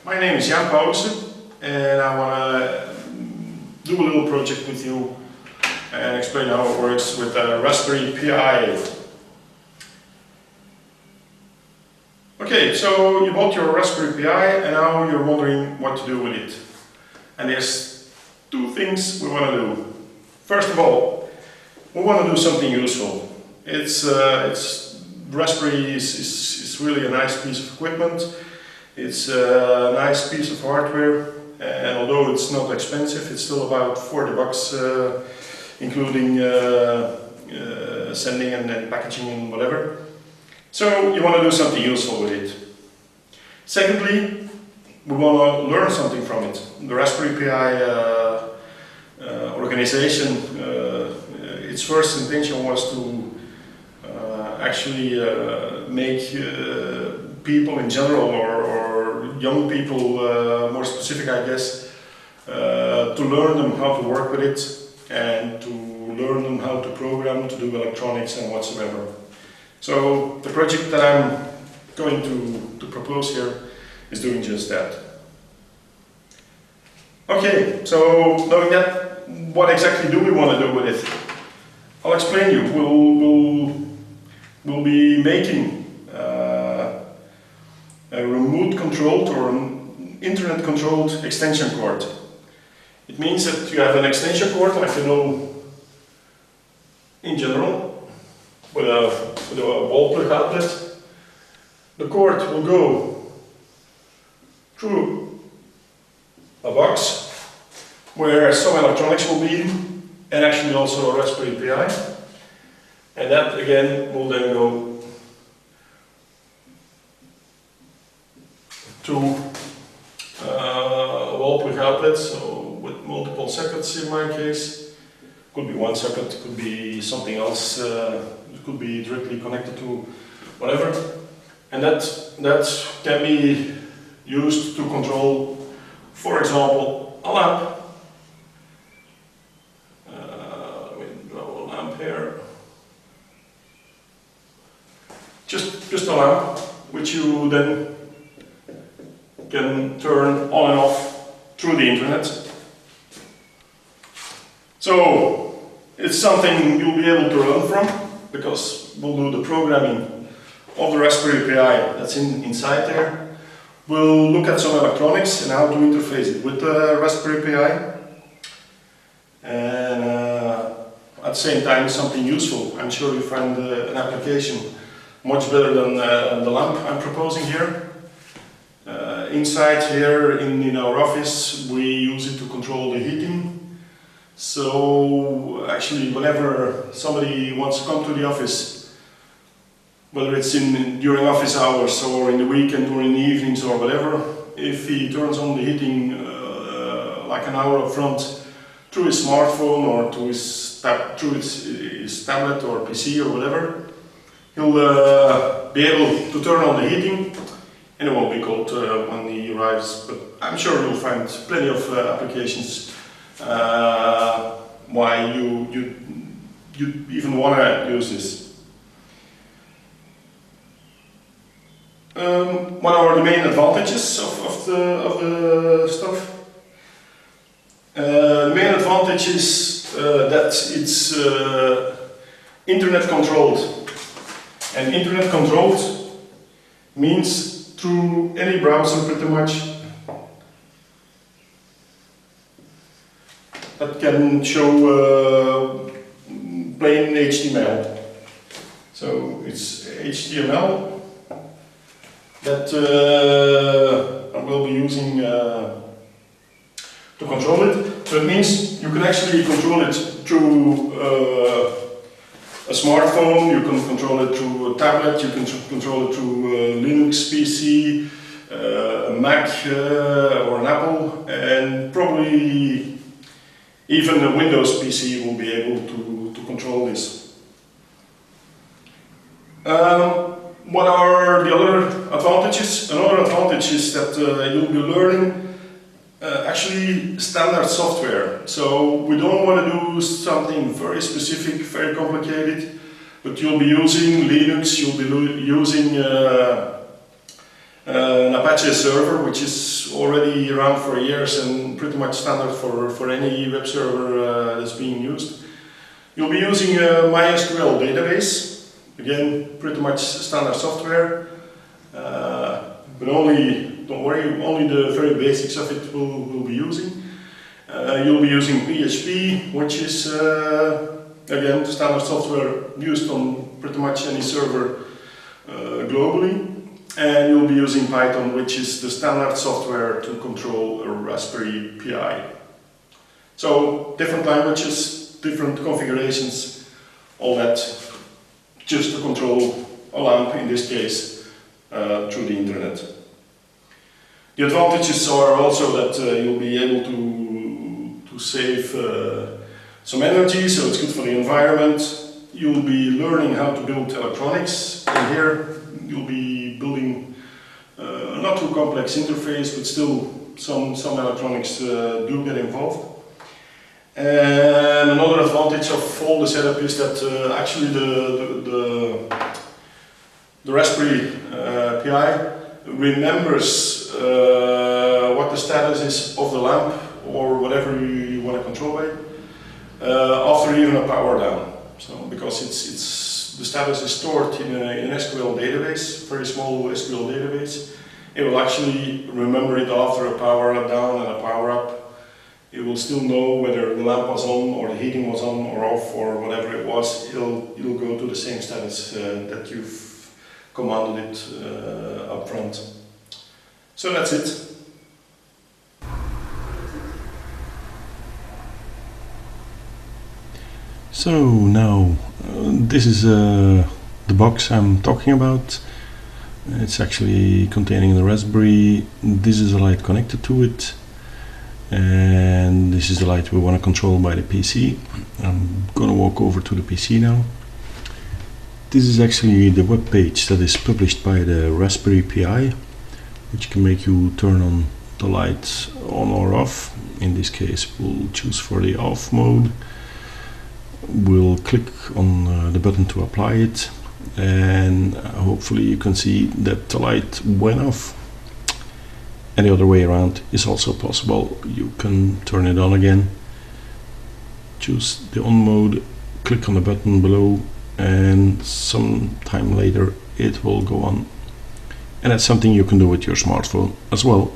My name is Jan Paulussen and I want to do a little project with you and explain how it works with a Raspberry Pi. Okay, so you bought your Raspberry Pi and now you're wondering what to do with it. And there's two things we want to do. First of all, we want to do something useful. Raspberry is really a nice piece of equipment. It's a nice piece of hardware, and although it's not expensive, it's still about 40 bucks, including sending and then packaging and whatever. So you want to do something useful with it. Secondly, we want to learn something from it. The Raspberry Pi organization, its first intention was to actually make people in general, or young people, more specific I guess, to learn them how to work with it and to learn them how to program, to do electronics and whatsoever. So the project that I'm going to propose here is doing just that. Okay, so knowing that, what exactly do we want to do with it? I'll explain you. We'll be making a remote controlled or an internet controlled extension cord. It means that you have an extension cord, like you know in general, with a wallplug outlet. The cord will go through a box where some electronics will be in, and actually also a Raspberry Pi. And that again will then go to a wallplug outlet, so with multiple sockets in my case. Could be one socket, could be something else, it could be directly connected to whatever. And that can be used to control, for example, a lamp. Let me draw a lamp here. Just a lamp, which you then can turn on and off through the internet. So it's something you'll be able to learn from, because we'll do the programming of the Raspberry Pi that's inside there. We'll look at some electronics and how to interface it with the Raspberry Pi. And at the same time something useful. I'm sure you'll find an application much better than the lamp I'm proposing here. Inside here in our office we use it to control the heating. So actually whenever somebody wants to come to the office, whether it's during office hours or in the weekend or in the evenings or whatever, if he turns on the heating like an hour up front through his smartphone or through his tablet or PC or whatever, he'll be able to turn on the heating, and it won't be cold when he arrives. But I'm sure you'll find plenty of applications why you even want to use this. What are the main advantages of the stuff? The main advantage is that it's internet controlled. And internet controlled means through any browser pretty much that can show plain HTML. So it's HTML that I will be using to control it. So it means you can actually control it through a smartphone, you can control it through a tablet, you can control it through a Linux PC, a Mac or an Apple, and probably even a Windows PC will be able to control this. What are the other advantages? Another advantage is that you'll be learning actually standard software. So we don't want to do something very specific, very complicated, but you'll be using Linux, you'll be using an Apache server, which is already around for years and pretty much standard for any web server that's being used. You'll be using a MySQL database, again pretty much standard software, but don't worry, only the very basics of it we'll be using. You'll be using PHP, which is again standard software used on pretty much any server globally. And you'll be using Python, which is the standard software to control a Raspberry Pi. So different languages, different configurations, all that just to control a lamp, in this case, through the internet. The advantages are also that you'll be able to save some energy, so it's good for the environment. You'll be learning how to build electronics, and here you'll be building a not too complex interface, but still some electronics do get involved. And another advantage of all the setup is that actually the Raspberry Pi remembers what the status is of the lamp or whatever you want to control by after even a power down. So because the status is stored in an SQL database, very small SQL database, it will actually remember it after a power down and a power up. It will still know whether the lamp was on or the heating was on or off or whatever it was. It'll go to the same status that you've commanded it up front. So that's it. So now this is the box I'm talking about. It's actually containing the Raspberry. This is a light connected to it, and this is the light we want to control by the PC. I'm gonna walk over to the PC now. This is actually the web page that is published by the Raspberry Pi, which can make you turn on the light on or off. In this case we'll choose for the off mode. We'll click on the button to apply it, and hopefully you can see that the light went off. And the other way around is also possible. You can turn it on again, choose the on mode, click on the button below, and some time later it will go on. And that's something you can do with your smartphone as well.